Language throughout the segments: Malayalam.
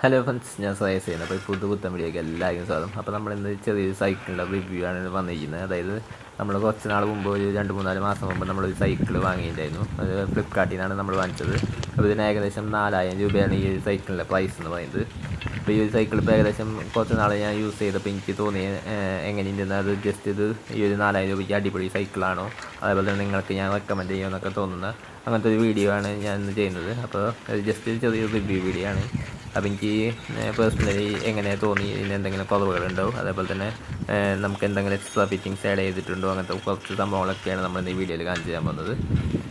ഹലോ ഫ്രണ്ട്സ്, ഞാൻ സയസ് ചെയ്യുന്നത്. അപ്പോൾ പുതുപുത്തൻ വീഡിയോയ്ക്ക് എല്ലാവരും സ്വാഗതം. അപ്പോൾ നമ്മളിന്ന് ചെറിയൊരു സൈക്കിളിൻ്റെ റിവ്യൂ ആണ് വന്നിരിക്കുന്നത്. അതായത് നമ്മൾ കുറച്ച് നാൾ മുമ്പ് ഒരു 2-3-4 മാസം മുമ്പ് നമ്മളൊരു സൈക്കിൾ വാങ്ങിയിട്ടുണ്ടായിരുന്നു. അത് ഫ്ലിപ്കാർട്ടിൽ നിന്നാണ് നമ്മൾ വാങ്ങിച്ചത്. അപ്പോൾ ഇതിന് ഏകദേശം 4000 രൂപയാണ് ഈ ഒരു സൈക്കിളിൻ്റെ പ്രൈസ് എന്ന് പറയുന്നത്. അപ്പോൾ ഈ ഒരു സൈക്കിൾ ഇപ്പോൾ ഏകദേശം കുറച്ച് നാൾ ഞാൻ യൂസ് ചെയ്തപ്പോൾ എനിക്ക് തോന്നിയ എങ്ങനെയുണ്ടെന്ന് അത് ജസ്റ്റ് ഇത് ഈ ഒരു 4000 രൂപയ്ക്ക് അടിപൊളി സൈക്കിളാണോ, അതേപോലെ തന്നെ നിങ്ങൾക്ക് ഞാൻ റെക്കമെൻഡ് ചെയ്യുമെന്നൊക്കെ തോന്നുന്ന അങ്ങനത്തെ ഒരു വീഡിയോ ആണ് ഞാൻ ഇന്ന് ചെയ്യുന്നത്. അപ്പോൾ ജസ്റ്റ് ചെറിയൊരു റിവ്യൂ വീഡിയോ ആണ്. അപ്പോൾ എനിക്ക് പേഴ്സണലി എങ്ങനെ തോന്നി, ഇതിന് എന്തെങ്കിലും കുറവുകളുണ്ടോ, അതേപോലെ തന്നെ നമുക്ക് എന്തെങ്കിലും എക്സ്ട്രാ ഫിറ്റിങ്സ് ആഡ് ചെയ്തിട്ടുണ്ടോ, അങ്ങനത്തെ കുറച്ച് സംഭവങ്ങളൊക്കെയാണ് നമ്മൾ ഈ വീഡിയോയിൽ കാണിച്ചു തരാൻ പോകുന്നത്.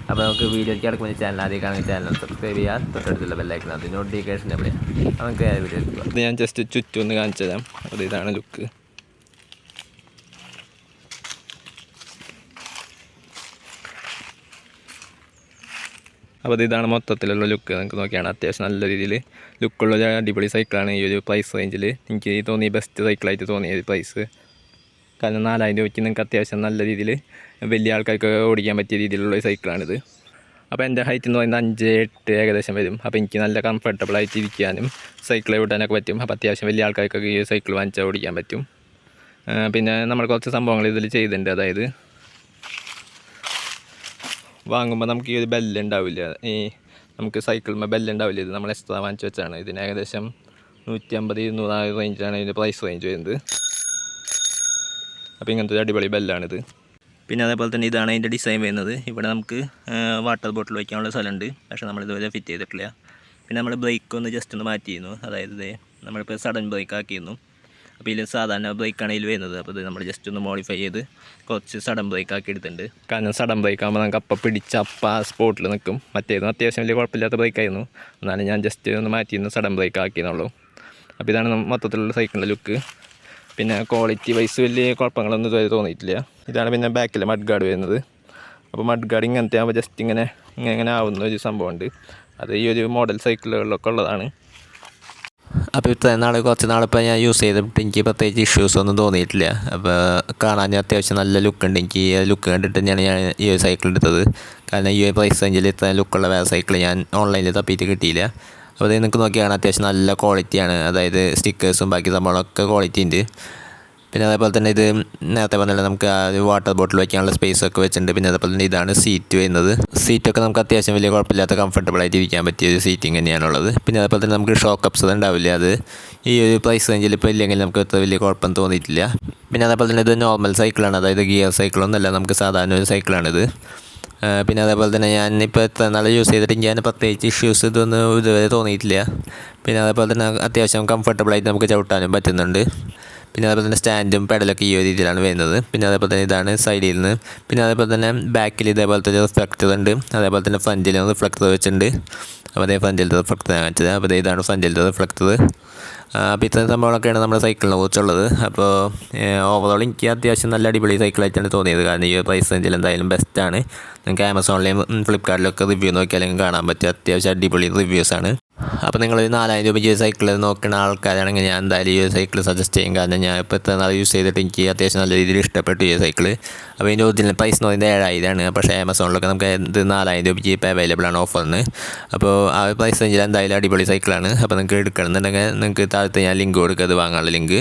അപ്പോൾ നമുക്ക് വീഡിയോയ്ക്ക് കിടക്കുന്ന ചാനൽ ആദ്യം കാണുന്ന ചാനൽ സബ്സ്ക്രൈബ് ചെയ്യാൻ തൊട്ടടുത്തുള്ള ബെല്ലൈക്കനകത്ത് നോട്ടിഫിക്കേഷൻ എവിടെയാണ് നമുക്ക് വീഡിയോ എടുക്കുക. ഇത് ഞാൻ ജസ്റ്റ് ചുറ്റും ഒന്ന് കാണിച്ചു തരാം. അത് ഇതാണ് ലുക്ക്. അപ്പോൾ ഇതാണ് മൊത്തത്തിലുള്ള ലുക്ക്. നിങ്ങൾക്ക് നോക്കിയാണ് അത്യാവശ്യം നല്ല രീതിയിൽ ലുക്കുള്ള ഒരു അടിപൊളി സൈക്കിളാണ്. ഈ ഒരു പ്രൈസ് റേഞ്ചിൽ എനിക്ക് തോന്നി ബെസ്റ്റ് സൈക്കിളായിട്ട് തോന്നിയ പ്രൈസ്. കാരണം 4000 രൂപയ്ക്ക് നിങ്ങൾക്ക് അത്യാവശ്യം നല്ല രീതിയിൽ വലിയ ആൾക്കാർക്ക് ഓടിക്കാൻ പറ്റിയ രീതിയിലുള്ള ഒരു സൈക്കിളാണിത്. അപ്പോൾ എൻ്റെ ഹൈറ്റ് എന്ന് പറയുന്നത് 5-8 ഏകദേശം വരും. അപ്പോൾ എനിക്ക് നല്ല കംഫർട്ടബിളായിട്ട് ഇരിക്കാനും സൈക്കിൾ ഓടാനൊക്കെ പറ്റും. അപ്പോൾ അത്യാവശ്യം വലിയ ആൾക്കാർക്കൊക്കെ ഈ സൈക്കിൾ വാങ്ങിച്ചാൽ ഓടിക്കാൻ പറ്റും. പിന്നെ നമ്മൾ കുറച്ച് സംഭവങ്ങൾ ഇതിൽ ചെയ്തിട്ടുണ്ട്. അതായത് വാങ്ങുമ്പോൾ നമുക്ക് ഈ ഒരു ബെല്ലുണ്ടാവില്ല, നമുക്ക് സൈക്കിളിന്മേൽ ബെല്ലുണ്ടാവില്ല. ഇത് നമ്മൾ എക്സ്ട്രാ വാങ്ങിച്ച് വെച്ചാണ്. ഇതിന് ഏകദേശം 150-200 റേഞ്ചാണ് ഇതിൻ്റെ പ്രൈസ് റേഞ്ച് വരുന്നത്. അപ്പോൾ ഇങ്ങനത്തെ ഒരു അടിപൊളി ബെല്ലാണിത്. പിന്നെ അതേപോലെ തന്നെ ഇതാണ് അതിൻ്റെ ഡിസൈൻ വരുന്നത്. ഇവിടെ നമുക്ക് വാട്ടർ ബോട്ടിൽ വയ്ക്കാനുള്ള സ്ഥലമുണ്ട്, പക്ഷേ നമ്മളിതുവരെ ഫിറ്റ് ചെയ്തിട്ടില്ല. പിന്നെ നമ്മൾ ബ്രേക്ക് ഒന്ന് ജസ്റ്റ് ഒന്ന് മാറ്റിയിരുന്നു. അതായത് നമ്മളിപ്പോൾ സഡൻ ബ്രേക്ക് ആക്കിയിരുന്നു. അപ്പോൾ ഇതിൽ സാധാരണ ബ്രേക്കാണ് ഇതിൽ വരുന്നത്. അപ്പോൾ ഇത് നമ്മൾ ജസ്റ്റ് ഒന്ന് മോഡിഫൈ ചെയ്ത് കുറച്ച് സഡൻ ബ്രേക്ക് ആക്കി എടുത്തിട്ടുണ്ട്. കാരണം സഡൻ ബ്രേക്ക് ആകുമ്പോൾ നമുക്ക് അപ്പം പിടിച്ച് അപ്പം ആ സ്പോട്ടിൽ നിൽക്കും. മറ്റേതും അത്യാവശ്യം വലിയ കുഴപ്പമില്ലാത്ത ബ്രേക്കായിരുന്നു. എന്നാലും ഞാൻ ജസ്റ്റ് ഒന്ന് മാറ്റിയിരുന്നു, സഡൻ ബ്രേക്ക് ആക്കിയെന്നുള്ളൂ. അപ്പോൾ ഇതാണ് മൊത്തത്തിലുള്ള സൈക്കിളിൻ്റെ ലുക്ക്. പിന്നെ ക്വാളിറ്റി വൈസ് വലിയ കുഴപ്പങ്ങളൊന്നും ഇതുവരെ തോന്നിയിട്ടില്ല. ഇതാണ് പിന്നെ ബാക്കിൽ മഡ് ഗാർഡ് വരുന്നത്. അപ്പോൾ മഡ് ഗാർഡ് ഇങ്ങനത്തെ ആകുമ്പോൾ ജസ്റ്റ് ഇങ്ങനെ ആവുന്ന ഒരു സംഭവമുണ്ട്. അത് ഈ ഒരു മോഡൽ സൈക്കിളുകളിലൊക്കെ ഉള്ളതാണ്. അപ്പോൾ ഇത്രയും കുറച്ച് നാളിപ്പോൾ ഞാൻ യൂസ് ചെയ്തിട്ട് എനിക്ക് പ്രത്യേകിച്ച് ഇഷ്യൂസ് ഒന്നും തോന്നിയിട്ടില്ല. അപ്പോൾ കാണാൻ അത്യാവശ്യം നല്ല ലുക്കുണ്ട്. എനിക്ക് ഈ ലുക്ക് കണ്ടിട്ട് തന്നെയാണ് ഞാൻ ഈ ഒരു സൈക്കിൾ എടുത്തത്. കാരണം ഈ ഒരു പ്രൈസ് റേഞ്ചിൽ ഇത്രയും ലുക്കുള്ള വേറെ സൈക്കിൾ ഞാൻ ഓൺലൈനിൽ തപ്പിയിട്ട് കിട്ടിയില്ല. അപ്പോൾ ഇത് നിങ്ങൾക്ക് നോക്കിയാണ് അത്യാവശ്യം നല്ല ക്വാളിറ്റിയാണ്. അതായത് സ്റ്റിക്കേഴ്സും ബാക്കി സംഭവങ്ങളൊക്കെ ക്വാളിറ്റി ഉണ്ട്. പിന്നെ അതേപോലെ തന്നെ ഇത് നേരത്തെ പറഞ്ഞാൽ നമുക്ക് ആ ഒരു വാട്ടർ ബോട്ടിൽ വയ്ക്കാനുള്ള സ്പേസൊക്കെ വെച്ചിട്ടുണ്ട്. പിന്നെ അതേപോലെ തന്നെ ഇതാണ് സീറ്റ് വരുന്നത്. സീറ്റൊക്കെ നമുക്ക് അത്യാവശ്യം വലിയ കുഴപ്പമില്ലാത്ത കംഫർട്ടബിളായിട്ട് ഇരിക്കാൻ പറ്റിയ ഒരു സീറ്റിംഗ് തന്നെയാണുള്ളത്. പിന്നെ അതേപോലെ തന്നെ നമുക്ക് ഷോക്ക് അപ്സ് ഉണ്ടാവില്ല. അത് ഈ ഒരു പ്രൈസ് റേഞ്ചിൽ ഇപ്പോൾ ഇല്ലെങ്കിൽ നമുക്ക് അത്ര വലിയ കുഴപ്പം തോന്നിയിട്ടില്ല. പിന്നെ അതേപോലെ തന്നെ ഇത് നോർമൽ സൈക്കിളാണ്, അതായത് ഗിയർ സൈക്കിളൊന്നുമല്ല, നമുക്ക് സാധാരണ ഒരു സൈക്കിളാണിത്. പിന്നെ അതേപോലെ തന്നെ ഞാനിപ്പോൾ എത്ര നാൾ യൂസ് ചെയ്തിട്ട് ഞാൻ പ്രത്യേകിച്ച് ഇഷ്യൂസ് ഇതൊന്നും ഇതുവരെ തോന്നിയിട്ടില്ല. പിന്നെ അതേപോലെ തന്നെ അത്യാവശ്യം കംഫർട്ടബിളായിട്ട് നമുക്ക് ചവിട്ടാനും പറ്റുന്നുണ്ട്. പിന്നെ അതേപോലെ തന്നെ സ്റ്റാൻഡും പെഡലൊക്കെ ഈ ഒരു രീതിയിലാണ് വരുന്നത്. പിന്നെ അതേപോലെ തന്നെ ഇതാണ് സൈഡിൽ നിന്ന്. പിന്നെ അതേപോലെ തന്നെ ബാക്കിൽ ഇതേപോലത്തെ ഒരു റിഫ്ലക്ടർ ഉണ്ട്. അതേപോലെ തന്നെ ഫ്രണ്ടിലും റിഫ്ലക്ടർ വെച്ചിട്ടുണ്ട്. അപ്പോൾ അതേ ഫ്രണ്ടിലത്തെ റിഫ്ലക്ടർ കാണിച്ചത്. അപ്പോൾ ഇതാണ് ഫ്രണ്ടിലത്തെ റിഫ്ലക്ടർ. അപ്പോൾ ഇത്രയും സംഭവങ്ങളൊക്കെയാണ് നമ്മുടെ സൈക്കിളിനെ കുറിച്ചുള്ളത്. അപ്പോൾ ഓവറോൾ എനിക്ക് അത്യാവശ്യം നല്ല അടിപൊളി സൈക്കിളായിട്ടാണ് തോന്നിയത്. കാരണം ഈ പ്രൈസ് റേഞ്ചിൽ എന്തായാലും ബെസ്റ്റാണ്. നിങ്ങൾക്ക് ആമസോണിലെയും ഫ്ലിപ്കാർട്ടിലൊക്കെ റിവ്യൂ നോക്കിയാലും കാണാൻ പറ്റും. അത്യാവശ്യം അടിപൊളി റിവ്യൂസാണ്. അപ്പോൾ നിങ്ങൾ 4000 രൂപയ്ക്ക് സൈക്കിൾ നോക്കുന്ന ആൾക്കാരാണെങ്കിൽ ഞാൻ എന്തായാലും ഈ സൈക്കിൾ സജസ്റ്റ് ചെയ്യും. കാരണം ഞാൻ ഇപ്പോൾ എത്ര നാൾ യൂസ് ചെയ്തിട്ട് എനിക്ക് അത്യാവശ്യം നല്ല രീതിയിൽ ഇഷ്ടപ്പെട്ടു ഈ സൈക്കിൾ. അപ്പോൾ ഇതിൻ്റെ ഒറിജിനൽ പ്രൈസ് എന്ന് പറയുന്നത് 7000 ആണ്. പക്ഷേ ആമസോണിലൊക്കെ നമുക്ക് ഇത് 4000 രൂപയ്ക്ക് ഇപ്പോൾ അവൈലബിൾ ആണ് ഓഫറിന്. അപ്പോൾ ആ പ്രൈസ് റേഞ്ചിൽ എന്തായാലും അടിപൊളി സൈക്കിളാണ്. അപ്പോൾ നിങ്ങൾക്ക് എടുക്കണമെന്നുണ്ടെങ്കിൽ നിങ്ങൾക്ക് താഴത്ത് ഞാൻ ലിങ്ക് കൊടുക്കുക, അത് വാങ്ങാനുള്ള ലിങ്ക്.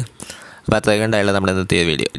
അപ്പോൾ അത്രയൊക്കെ ഉണ്ടായുള്ള നമ്മുടെ ഇന്നത്തെ വീഡിയോ.